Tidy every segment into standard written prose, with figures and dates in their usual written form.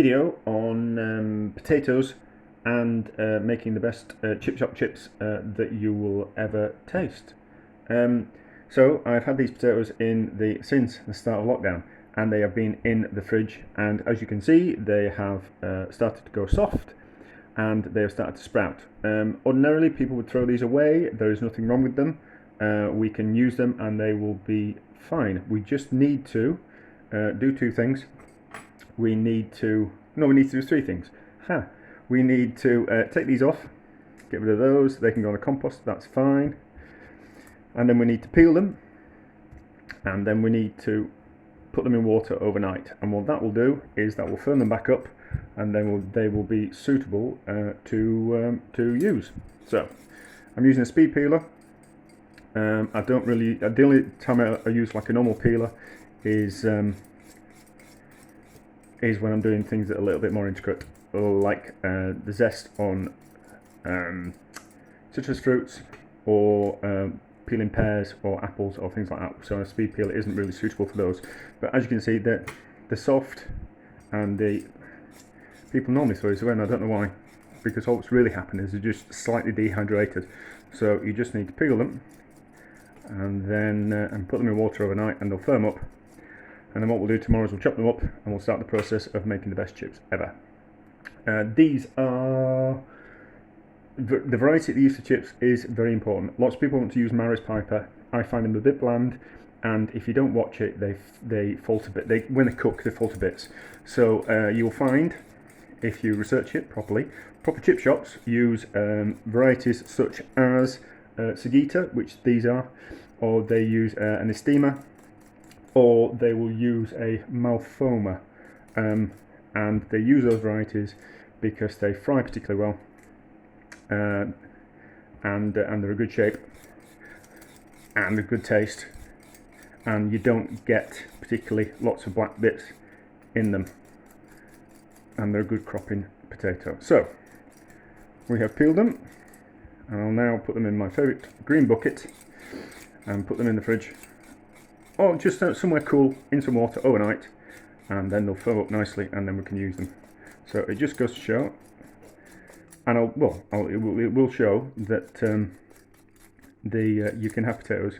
video on potatoes and making the best chip shop chips that you will ever taste. So I've had these potatoes since the start of lockdown, and they have been in the fridge, and as you can see they have started to go soft and they have started to sprout. Ordinarily people would throw these away. There is nothing wrong with them. We can use them and they will be fine. We just need to do two things. We need to do three things. We need to take these off, get rid of those. They can go on the compost, that's fine. And then we need to peel them, and then we need to put them in water overnight. And what that will do is that will firm them back up, and then they will be suitable to use. So I'm using a speed peeler. The only time I use like a normal peeler is when I'm doing things that are a little bit more intricate, like the zest on citrus fruits, or peeling pears or apples or things like that. So a speed peeler isn't really suitable for those. But as you can see, they're soft, and people normally throw these away, and I don't know why, because all that's really happened is they're just slightly dehydrated. So you just need to peel them and then put them in water overnight, and they'll firm up. And then what we'll do tomorrow is we'll chop them up and we'll start the process of making the best chips ever. These are the variety that you use for chips is very important. Lots of people want to use Maris Piper. I find them a bit bland, and if you don't watch it, they fall to bits. When they cook, they fall to bits. So you'll find, if you research it properly, proper chip shops use varieties such as Sattiga, which these are, or they use an Estima, or they will use a Marfona, and they use those varieties because they fry particularly well, and they're a good shape and a good taste, and you don't get particularly lots of black bits in them, and they're a good cropping potato. So we have peeled them, and I'll now put them in my favourite green bucket and put them in the fridge, or just somewhere cool, in some water overnight, and then they'll firm up nicely, and then we can use them. So it just goes to show, and it will show that you can have potatoes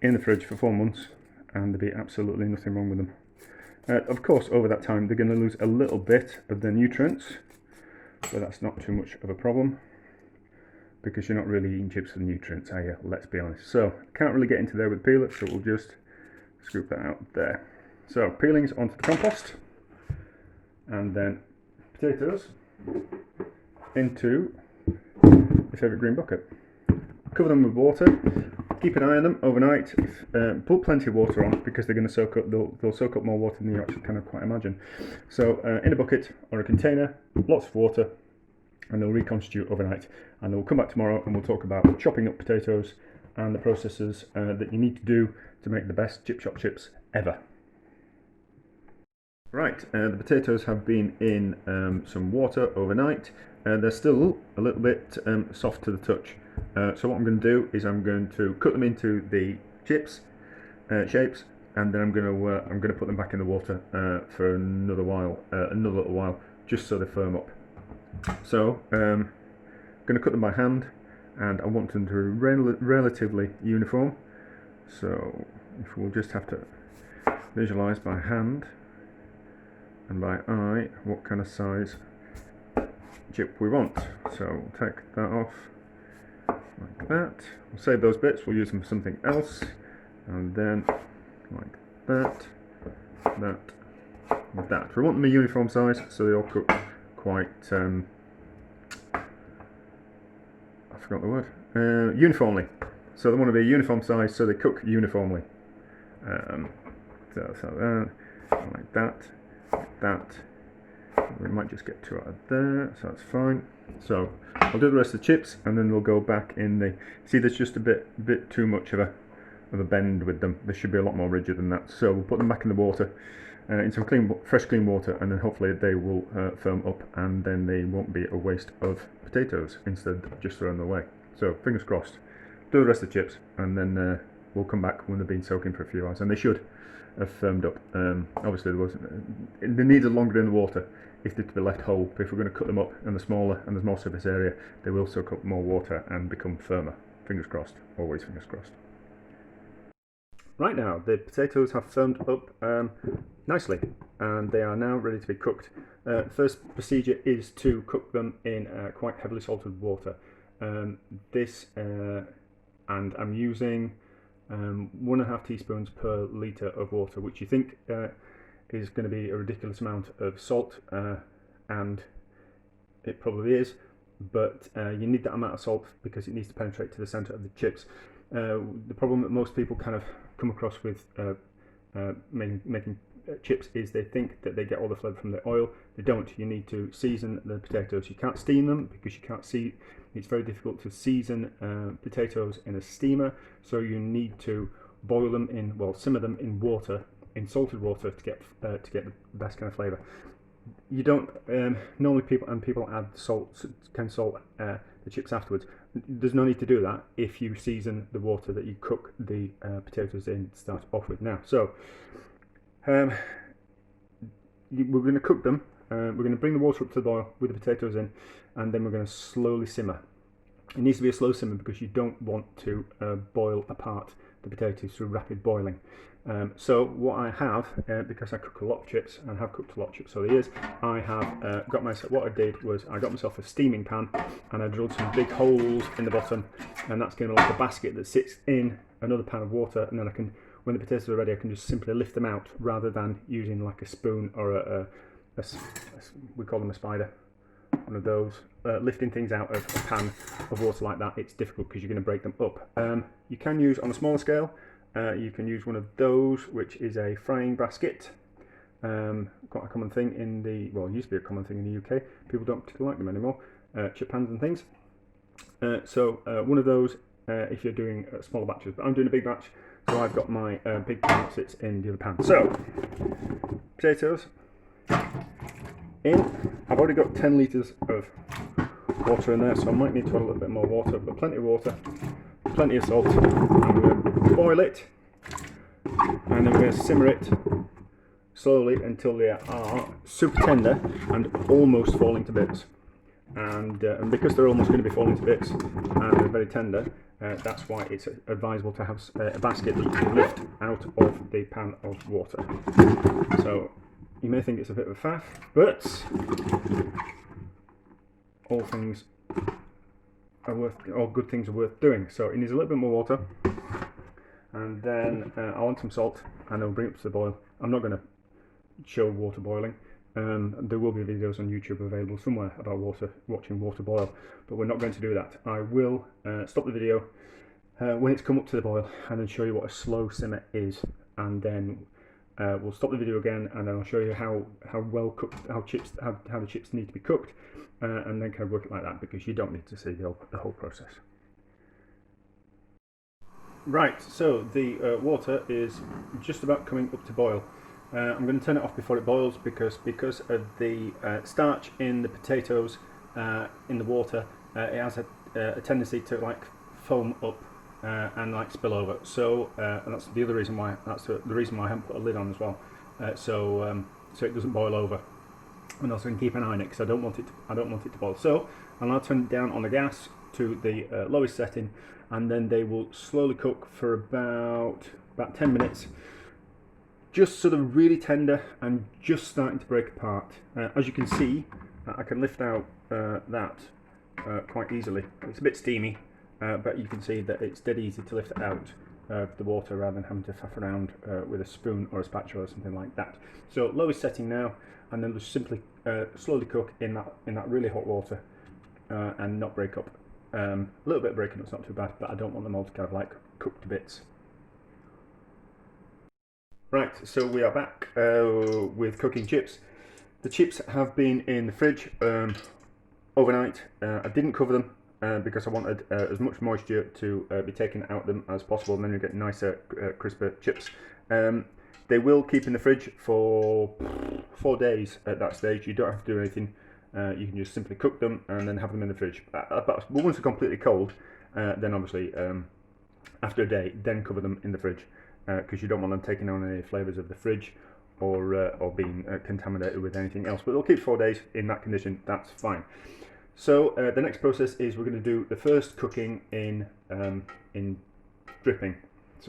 in the fridge for 4 months and there'll be absolutely nothing wrong with them. Of course, over that time they're going to lose a little bit of their nutrients, but that's not too much of a problem, because you're not really eating chips for the nutrients, are you? Let's be honest. So can't really get into there with peeler, so we'll just scoop that out there. So peelings onto the compost, and then potatoes into your favourite green bucket. Cover them with water. Keep an eye on them overnight. Put plenty of water on, because they're going to soak up. They'll soak up more water than you actually kind of quite imagine. So in a bucket or a container, lots of water, and they'll reconstitute overnight. And then we'll come back tomorrow and we'll talk about chopping up potatoes and the processes that you need to do to make the best chip shop chips ever. Right, the potatoes have been in some water overnight. They're still a little bit soft to the touch. So what I'm going to do is I'm going to cut them into the chips shapes, and then I'm going to put them back in the water for another little while, just so they firm up. So I'm going to cut them by hand, and I want them to be relatively uniform. So if we'll just have to visualize by hand and by eye what kind of size chip we want. So we'll take that off like that. We'll save those bits, we'll use them for something else, and then like that, that, and that. We want them a uniform size, so they all cook quite I forgot the word, uniformly. So they want to be a uniform size, so they cook uniformly. So like that, like that. We might just get two out of there, so that's fine. So I'll do the rest of the chips, and then we'll go back in the. See, there's just a bit too much of a bend with them. They should be a lot more rigid than that. So we'll put them back in the water, in some fresh clean water, and then hopefully they will firm up, and then they won't be a waste of potatoes instead of just throwing them away. So fingers crossed. Do the rest of the chips, and then we'll come back when they've been soaking for a few hours, and they should have firmed up. Obviously they needed longer in the water if they're to be left whole. But if we're going to cut them up and they're smaller and there's more surface area, they will soak up more water and become firmer. Fingers crossed, always fingers crossed. Right now, the potatoes have firmed up nicely, and they are now ready to be cooked. First procedure is to cook them in quite heavily salted water. And I'm using 1.5 teaspoons per litre of water, which you think is going to be a ridiculous amount of salt, and it probably is, but you need that amount of salt because it needs to penetrate to the centre of the chips. The problem that most people kind of come across with making chips is they think that they get all the flavour from the oil. They don't. You need to season the potatoes. You can't steam them because you can't see. It's very difficult to season potatoes in a steamer, so you need to boil them in, well, simmer them in water, in salted water, to get the best kind of flavour. You don't normally people add salt, can salt the chips afterwards. There's no need to do that if you season the water that you cook the potatoes in to start off with. Now, so we're going to cook them. We're going to bring the water up to the boil with the potatoes in, and then we're going to slowly simmer. It needs to be a slow simmer because you don't want to boil apart the potatoes through rapid boiling. So what I have, because I cook a lot of chips and have cooked a lot of chips over the years, I have got myself, what I did was I got myself a steaming pan and I drilled some big holes in the bottom, and that's going to be like a basket that sits in another pan of water, and then I can, when the potatoes are ready, I can just simply lift them out rather than using like a spoon or we call them a spider, one of those. Lifting things out of a pan of water like that, it's difficult because you're going to break them up. You can use, on a smaller scale, you can use one of those, which is a frying basket. Quite a common thing in the, well, it used to be a common thing in the UK. People don't particularly like them anymore. Chip pans and things. So one of those if you're doing smaller batches, but I'm doing a big batch, so I've got my big pan that sits in the other pan. So potatoes in. I've already got 10 litres of water in there, so I might need to add a little bit more water, but plenty of water, plenty of salt. I'm going to boil it, and then we're going to simmer it slowly until they are super tender and almost falling to bits. And because they're almost going to be falling to bits and they're very tender, that's why it's advisable to have a basket that you can lift out of the pan of water. So you may think it's a bit of a faff, but all good things are worth doing. So it needs a little bit more water, and then I'll add some salt, and then we'll bring it up to the boil. I'm not going to show water boiling. There will be videos on YouTube available somewhere about watching water boil, but we're not going to do that. I will stop the video when it's come up to the boil, and then show you what a slow simmer is, and then we'll stop the video again, and then I'll show you how well cooked, how the chips need to be cooked, and then kind of work it like that, because you don't need to see the whole process. Right, so the water is just about coming up to boil. I'm going to turn it off before it boils because of the starch in the potatoes in the water. It has a tendency to like foam up and like spill over. So and that's the other reason why. That's the reason why I haven't put a lid on as well. So it doesn't boil over, and also I can keep an eye on it because I don't want it to boil. So I'll now turn it down on the gas to the lowest setting, and then they will slowly cook for about 10 minutes. Just sort of really tender and just starting to break apart. As you can see, I can lift out that quite easily. It's a bit steamy, but you can see that it's dead easy to lift it out of the water rather than having to faff around with a spoon or a spatula or something like that. So lowest setting now, and then just simply slowly cook in that really hot water and not break up. A little bit of breaking up's not too bad, but I don't want them all to kind of like cook to bits. Right, so we are back with cooking chips. The chips have been in the fridge overnight. I didn't cover them because I wanted as much moisture to be taken out of them as possible, and then you get nicer, crisper chips. They will keep in the fridge for 4 days at that stage. You don't have to do anything. You can just simply cook them and then have them in the fridge. But once they're completely cold, then obviously after a day, then cover them in the fridge. Because you don't want them taking on any flavours of the fridge or been contaminated with anything else. But it'll keep 4 days in that condition. That's fine. So the next process is we're going to do the first cooking in dripping,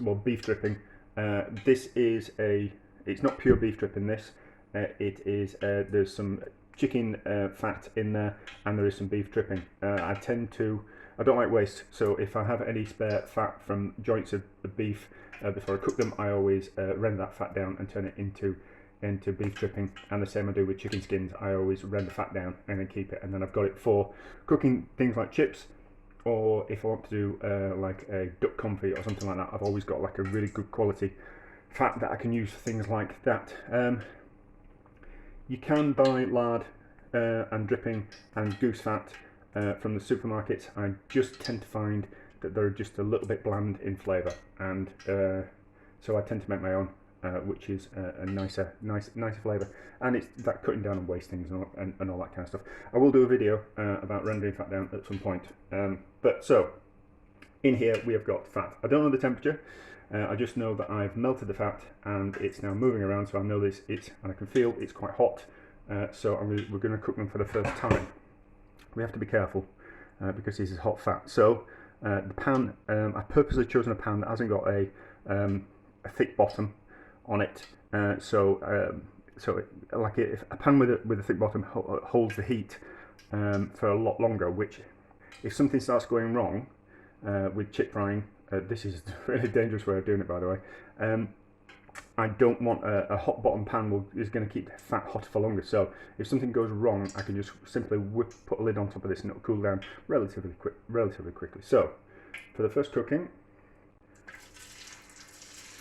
well, beef dripping. This is it's not pure beef dripping. This it is there's some chicken fat in there, and there is some beef dripping. I don't like waste, so if I have any spare fat from joints of beef before I cook them, I always render that fat down and turn it into beef dripping. And the same I do with chicken skins. I always render fat down and then keep it, and then I've got it for cooking things like chips, or if I want to do like a duck confit or something like that. I've always got like a really good quality fat that I can use for things like that. You can buy lard and dripping and goose fat from the supermarkets. I just tend to find that they're just a little bit bland in flavour, and so I tend to make my own, which is a nicer flavour, and it's that cutting down on waste things and all that kind of stuff. I will do a video about rendering fat down at some point. But so in here we have got fat. I don't know the temperature. I just know that I've melted the fat and it's now moving around, so I know and I can feel it's quite hot. So we're going to cook them for the first time. We have to be careful because this is hot fat. So the pan, I purposely chosen a pan that hasn't got a thick bottom on it. So if a pan with a thick bottom holds the heat for a lot longer. Which, if something starts going wrong with chip frying, this is a really dangerous way of doing it, by the way. I don't want a hot bottom pan is going to keep fat hot for longer. So if something goes wrong, I can just simply put a lid on top of this and it'll cool down relatively quickly. So for the first cooking,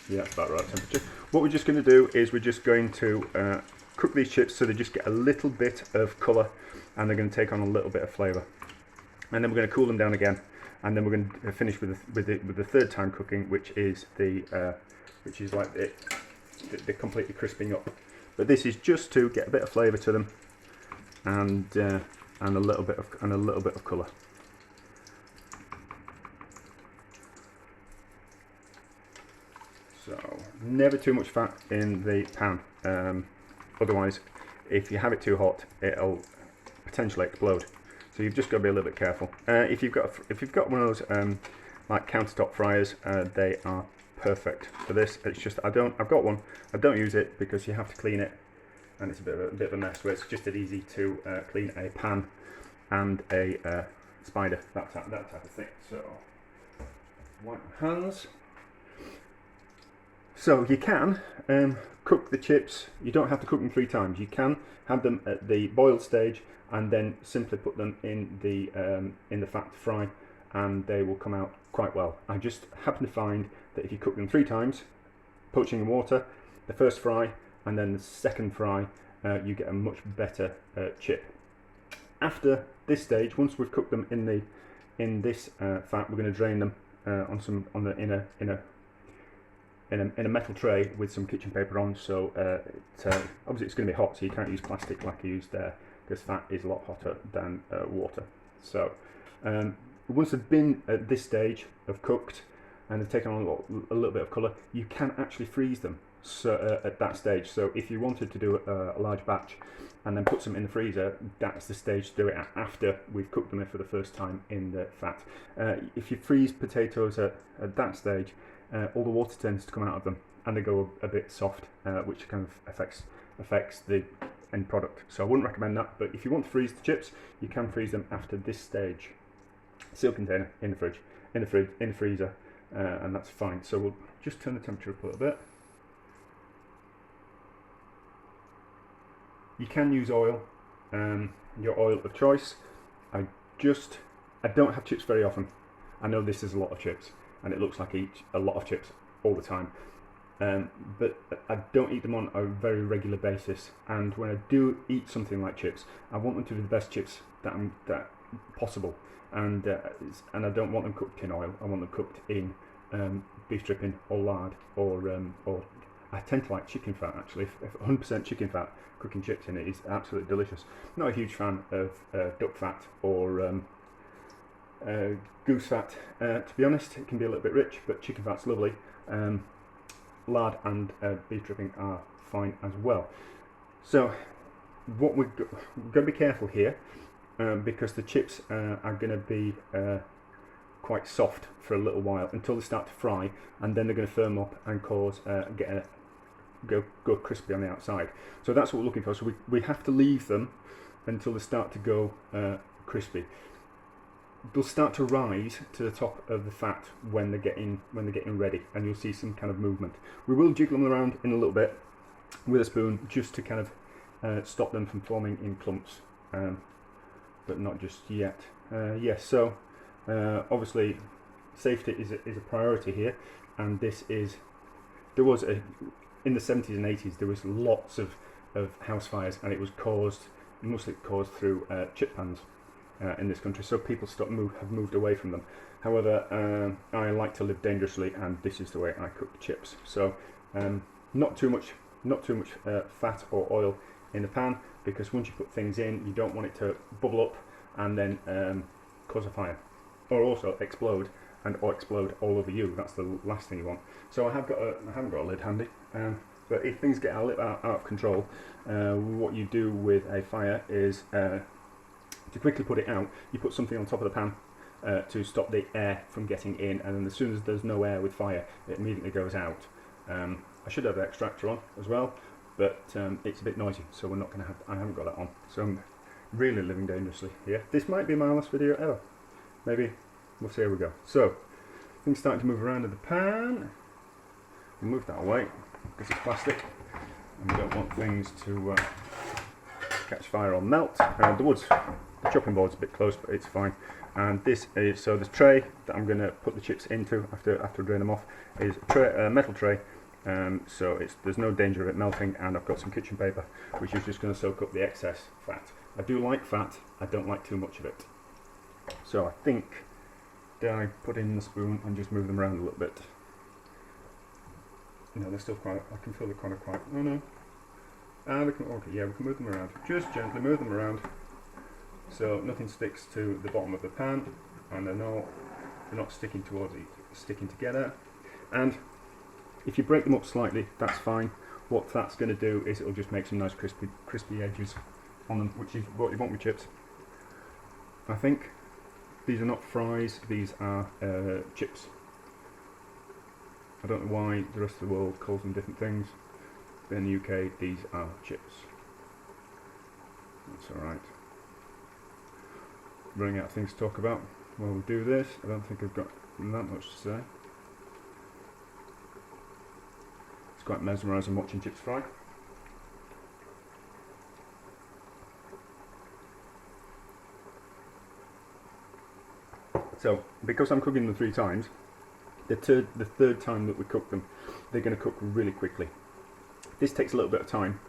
yeah, it's about the right temperature. What we're just going to do is we're just going to cook these chips so they just get a little bit of colour and they're going to take on a little bit of flavour. And then we're going to cool them down again, and then we're going to finish with the third time cooking, which is like the completely crisping up. But this is just to get a bit of flavour to them and a little bit of colour. So never too much fat in the pan. Otherwise, if you have it too hot, it'll potentially explode. So you've just got to be a little bit careful. If you've got one of those like countertop fryers, they are perfect for this. It's just I've got one. I don't use it because you have to clean it, and it's a bit of a mess. Where it's just as easy to clean a pan and a spider, that type of thing. So wipe my hands. So you can cook the chips. You don't have to cook them 3 times. You can have them at the boiled stage and then simply put them in the fat to fry, and they will come out quite well. I just happen to find that if you cook them 3 times, poaching in water, the first fry and then the second fry, you get a much better chip. After this stage, once we've cooked them in this fat, we're going to drain them in a metal tray with some kitchen paper on. So obviously it's going to be hot, so you can't use plastic like I used there, because fat is a lot hotter than water. So once they've been at this stage of cooked and they've taken on a little bit of colour, you can actually freeze them at that stage. So if you wanted to do a large batch and then put some in the freezer, that's the stage to do it after we've cooked them for the first time in the fat. If you freeze potatoes at that stage, all the water tends to come out of them and they go a bit soft, which kind of affects the end product. So I wouldn't recommend that, but if you want to freeze the chips, you can freeze them after this stage. Seal container in the fridge, in the freezer, and that's fine. So we'll just turn the temperature up a little bit. You can use oil, your oil of choice. I don't have chips very often. I know this is a lot of chips, and it looks like I eat a lot of chips all the time. But I don't eat them on a very regular basis, and when I do eat something like chips, I want them to be the best chips that possible, and I don't want them cooked in oil. I want them cooked in beef dripping or lard, or I tend to like chicken fat actually. If 100% chicken fat, cooking chips in it is absolutely delicious. Not a huge fan of duck fat or goose fat, to be honest. It can be a little bit rich, but chicken fat's lovely. lard and beef dripping are fine as well. So what we're going to be careful here, because the chips are going to be quite soft for a little while until they start to fry, and then they're going to firm up and cause go crispy on the outside. So that's what we're looking for. So we have to leave them until they start to go crispy. They'll start to rise to the top of the fat when they're getting ready, and you'll see some kind of movement. We will jiggle them around in a little bit with a spoon just to kind of stop them from forming in clumps, but not just yet. Yes, so obviously safety is a priority here, and this is, there was in the 70s and 80s there was lots of house fires, and it was mostly caused through chip pans in this country, so people have moved away from them. However, I like to live dangerously, and this is the way I cook chips. So not too much fat or oil in the pan, because once you put things in, you don't want it to bubble up and then cause a fire, or also explode or explode all over you. That's the last thing you want. So I haven't got a lid handy, but if things get a little out of control, what you do with a fire is to quickly put it out, you put something on top of the pan to stop the air from getting in, and then as soon as there's no air with fire, it immediately goes out. I should have the extractor on as well, but it's a bit noisy, so we're not going to have. I haven't got that on, so I'm really living dangerously here. This might be my last video ever. Maybe. We'll see how we go. So things starting to move around in the pan. We'll move that away because it's plastic, and we don't want things to catch fire or melt. The chopping board's a bit close, but it's fine. And this tray that I'm going to put the chips into after I drain them off is a metal tray. So there's no danger of it melting, and I've got some kitchen paper which is just going to soak up the excess fat. I do like fat, I don't like too much of it. So I think that I put in the spoon and just move them around a little bit. No, they're still quite, I can feel they're kind of quite, oh no. Okay, yeah, we can move them around. Just gently move them around so nothing sticks to the bottom of the pan, and they're not sticking together. And if you break them up slightly, that's fine. What that's going to do is it'll just make some nice crispy edges on them, which is what you want with chips. I think these are not fries, these are chips. I don't know why the rest of the world calls them different things, but in the UK these are chips. That's alright. Running out of things to talk about while we do this. I don't think I've got that much to say. It's quite mesmerising watching chips fry. So, because I'm cooking them 3 times, the third time that we cook them, they're going to cook really quickly. This takes a little bit of time,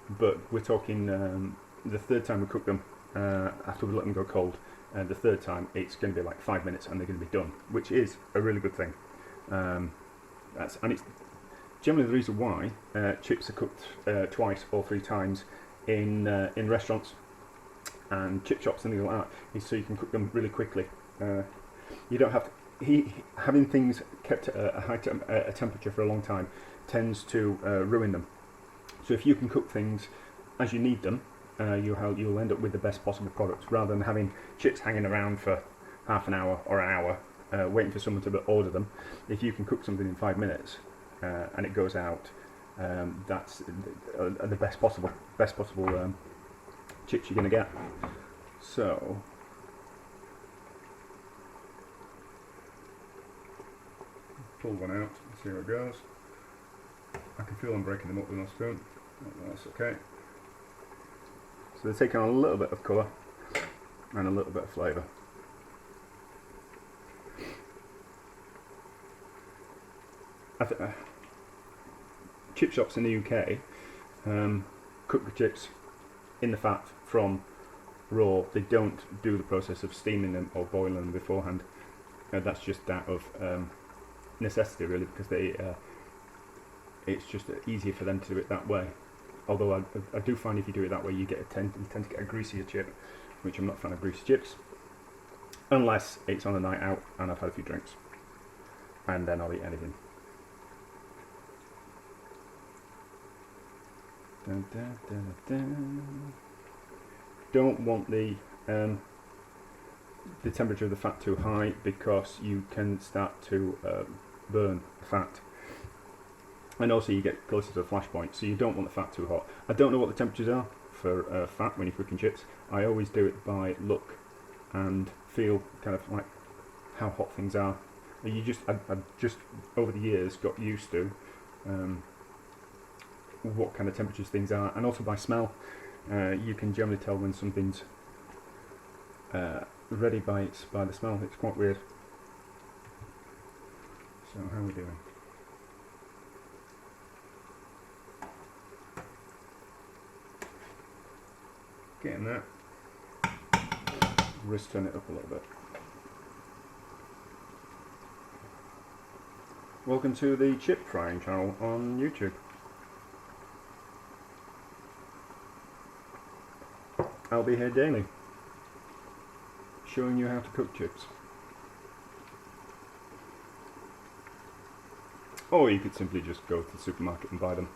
but we're talking the third time we cook them, after we let them go cold, the third time it's going to be like 5 minutes and they're going to be done, which is a really good thing. And it's generally the reason why chips are cooked twice or 3 times in restaurants and chip shops and things like that, is so you can cook them really quickly. You don't have to, having things kept at a temperature for a long time tends to ruin them. So if you can cook things as you need them, you'll end up with the best possible product, rather than having chips hanging around for half an hour or an hour waiting for someone to order them. If you can cook something in 5 minutes and it goes out, that's the best possible chips you're going to get. So pull one out and see how it goes. I can feel I'm breaking them up with my spoon. That's okay. So they're taking on a little bit of colour and a little bit of flavour. Chip shops in the UK cook the chips in the fat from raw. They don't do the process of steaming them or boiling them beforehand. That's just out of necessity, really, because it's just easier for them to do it that way. Although I do find if you do it that way, you tend to get a greasier chip, which I'm not a fan of greasy chips, unless it's on a night out and I've had a few drinks, and then I'll eat anything. Don't want the temperature of the fat too high, because you can start to burn the fat, and also you get closer to the flash point, so you don't want the fat too hot. I don't know what the temperatures are for fat when you're cooking chips. I always do it by look and feel, kind of like how hot things are. I've just over the years got used to what kind of temperatures things are, and also by smell. You can generally tell when something's ready by the smell. It's quite weird. So how are we doing? Getting that. Just turn it up a little bit. Welcome to the chip frying channel on YouTube. I'll be here daily, showing you how to cook chips. Or you could simply just go to the supermarket and buy them,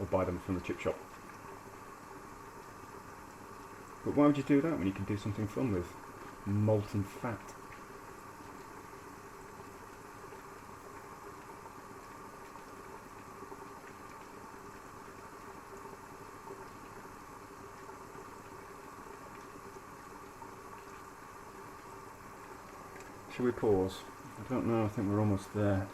or buy them from the chip shop. But why would you do that when you can do something fun with molten fat? Should we pause? I don't know, I think we're almost there.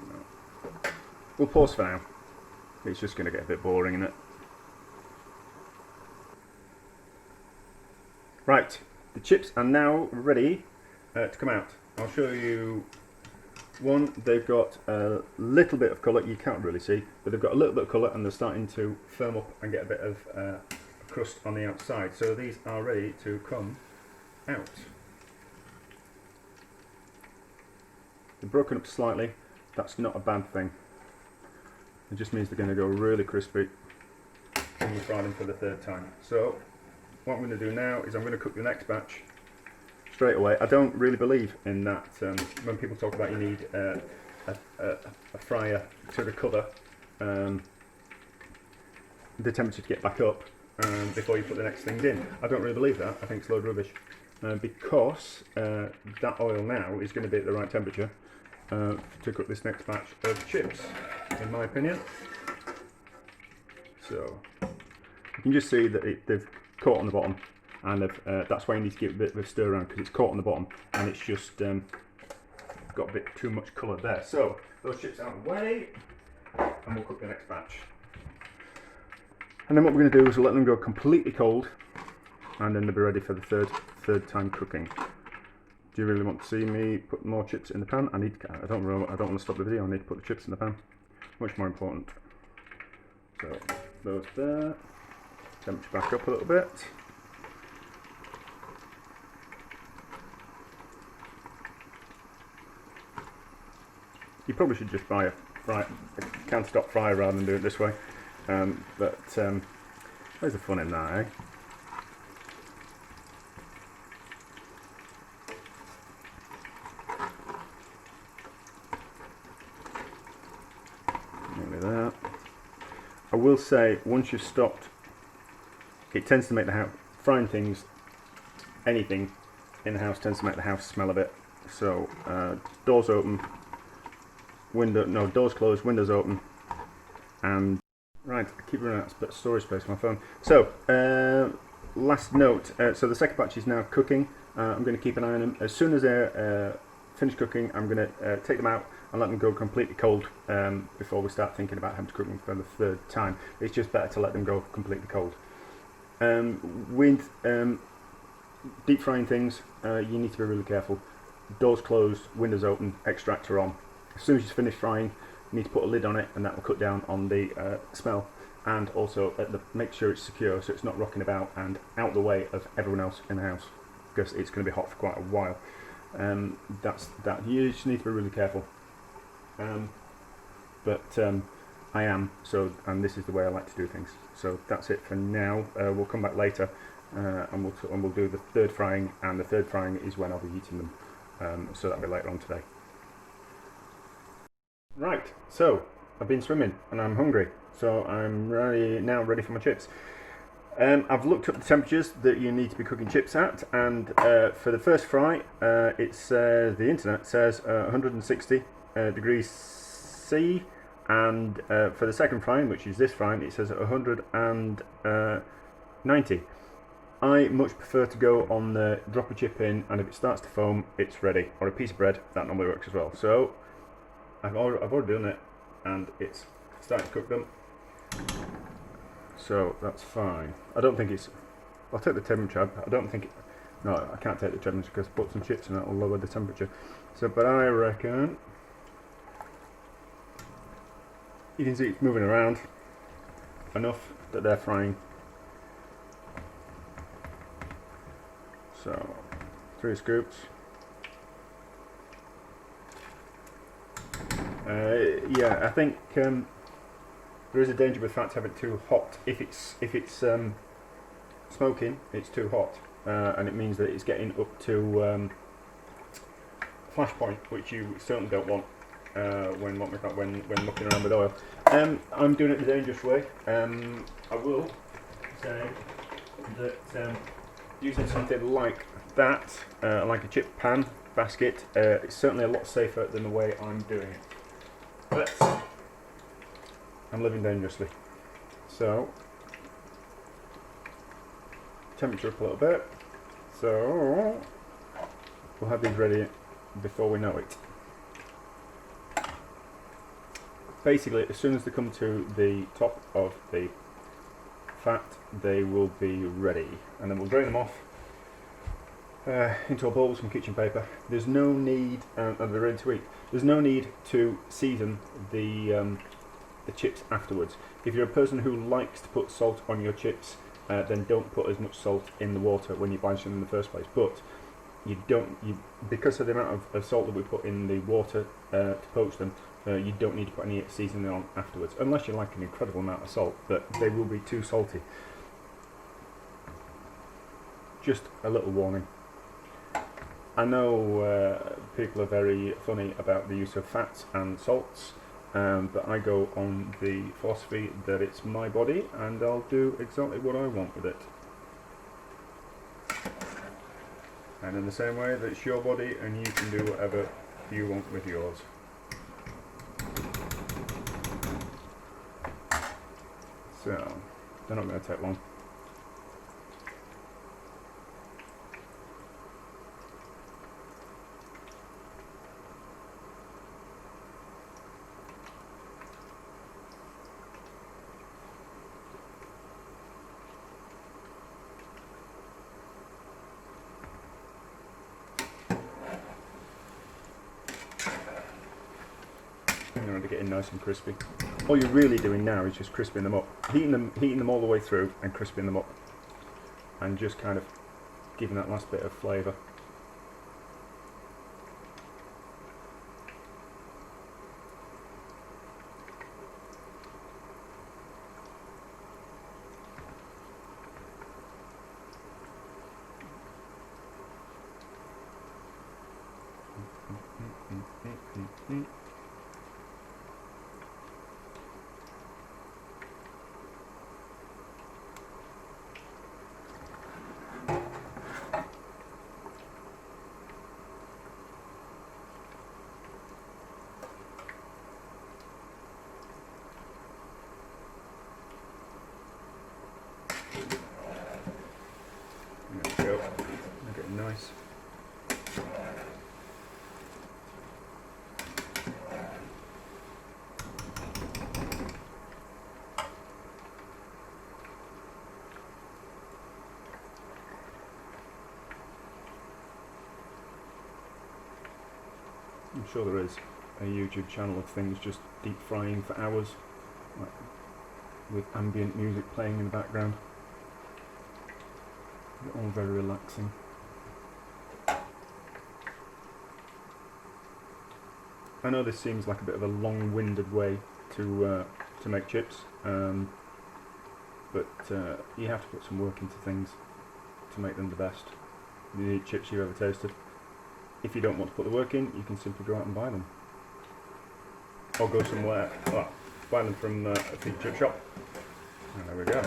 No. We'll pause for now. It's just going to get a bit boring, isn't it? Right, the chips are now ready to come out. I'll show you. One, they've got a little bit of colour, you can't really see, but they've got a little bit of colour and they're starting to firm up and get a bit of crust on the outside. So these are ready to come out. They're broken up slightly, that's not a bad thing. It just means they're going to go really crispy when we fry them for the third time. So what I'm going to do now is I'm going to cook the next batch straight away. I don't really believe in that when people talk about you need a fryer to recover the temperature to get back up before you put the next things in. I don't really believe that. I think it's a load of rubbish, because that oil now is going to be at the right temperature to cook this next batch of chips, in my opinion. So you can just see that they've caught on the bottom, and that's why you need to give it a bit of a stir around, because it's caught on the bottom and it's just got a bit too much colour there. So those chips out of the way, and we'll cook the next batch. And then what we're going to do is we'll let them go completely cold, and then they'll be ready for the third time cooking. Do you really want to see me put more chips in the pan? I don't want to stop the video. I need to put the chips in the pan. Much more important. So those there. Temperature back up a little bit. You probably should just buy a countertop fryer rather than do it this way. But where's the fun in that, eh? Nearly there. I will say, once you've stopped, it tends to make the house, frying things, anything in the house tends to make the house smell a bit. So doors open, doors closed, windows open, and right, I keep running out of storage space on my phone. So last note, so the second batch is now cooking. I'm going to keep an eye on them. As soon as they're finished cooking, I'm going to take them out and let them go completely cold before we start thinking about having to cook them for the third time. It's just better to let them go completely cold. With deep frying things, you need to be really careful. Doors closed, windows open, extractor on. As soon as you finish frying, you need to put a lid on it, and that will cut down on the smell, and also make sure it's secure so it's not rocking about and out the way of everyone else in the house, because it's going to be hot for quite a while. You just need to be really careful. I am, and this is the way I like to do things. So that's it for now. We'll come back later and we'll do the third frying, and the third frying is when I'll be eating them. so that'll be later on today. Right, so I've been swimming and I'm hungry, so I'm now ready for my chips. I've looked up the temperatures that you need to be cooking chips at, and for the first fry, the internet says 160 degrees C, and for the second frying, which is this frying, it says 190. I much prefer to go on the drop a chip in, and if it starts to foam, it's ready. Or a piece of bread, that normally works as well. So I've already done it, and it's starting to cook them. So that's fine. I don't think it's... I'll take the temperature. I don't think... No, I can't take the temperature because I put some chips in that will lower the temperature. So, but I reckon... You can see it's moving around enough that they're frying. So, 3 scoops. Yeah, I think there is a danger with fat to have it too hot. If it's smoking, it's too hot, and it means that it's getting up to flash point, which you certainly don't want when looking around with oil. I'm doing it the dangerous way. I will say that using something like that, like a chip pan basket, it's certainly a lot safer than the way I'm doing it. But I'm living dangerously. So, temperature up a little bit. So, we'll have these ready before we know it. Basically, as soon as they come to the top of the fat, they will be ready. And then we'll drain them off into a bowl with some kitchen paper. There's no need, and they're ready to eat. There's no need to season the chips afterwards. If you're a person who likes to put salt on your chips, then don't put as much salt in the water when you blanch them in the first place. But because of the amount of salt that we put in the water to poach them, you don't need to put any seasoning on afterwards, unless you like an incredible amount of salt, but they will be too salty. Just a little warning. I know people are very funny about the use of fats and salts, but I go on the philosophy that it's my body and I'll do exactly what I want with it. And in the same way that it's your body and you can do whatever you want with yours. So, they're not going to take long. They're getting nice and crispy. All you're really doing now is just crisping them up, heating them all the way through and crisping them up, and just kind of giving that last bit of flavour. There we go. They're getting nice. I'm sure there is a YouTube channel of things just deep frying for hours, like, with ambient music playing in the background. They're all very relaxing. I know this seems like a bit of a long-winded way to make chips, but you have to put some work into things to make them the best. The chips you've ever tasted. if you don't want to put the work in, you can simply go out and buy them. Or go somewhere, well, buy them from a fish and chip shop. And there we go.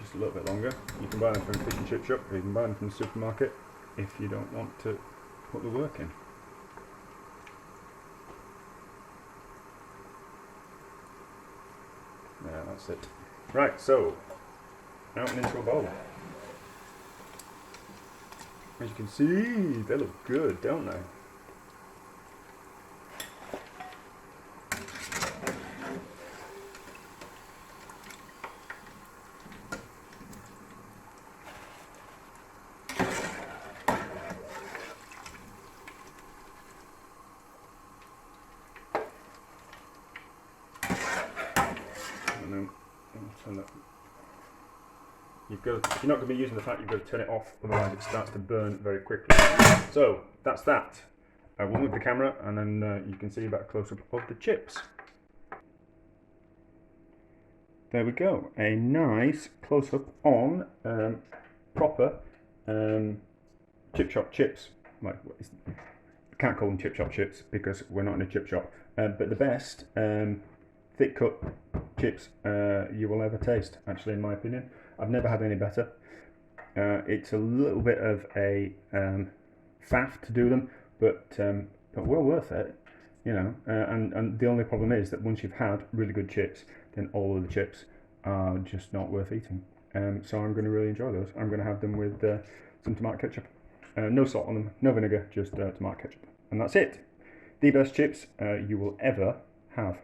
Just a little bit longer. You can buy them from a fish and chip shop, or you can buy them from the supermarket if you don't want to put the work in. Yeah, that's it. Right, so, out and into a bowl. As you can see, they look good, don't they? And then turn that. If you're not going to be using the fat, you've got to turn it off, otherwise it starts to burn very quickly. So that's that. We'll move the camera, and then you can see a better close-up of the chips. There we go, a nice close-up on proper chip shop chips. Like, can't call them chip shop chips because we're not in a chip shop, but the best thick cut chips you will ever taste, actually, in my opinion. I've never had any better. It's a little bit of a faff to do them, but well worth it, you know. And the only problem is that once you've had really good chips, then all of the chips are just not worth eating. So I'm going to really enjoy those. I'm going to have them with some tomato ketchup. No salt on them, no vinegar, just tomato ketchup. And that's it. The best chips you will ever have.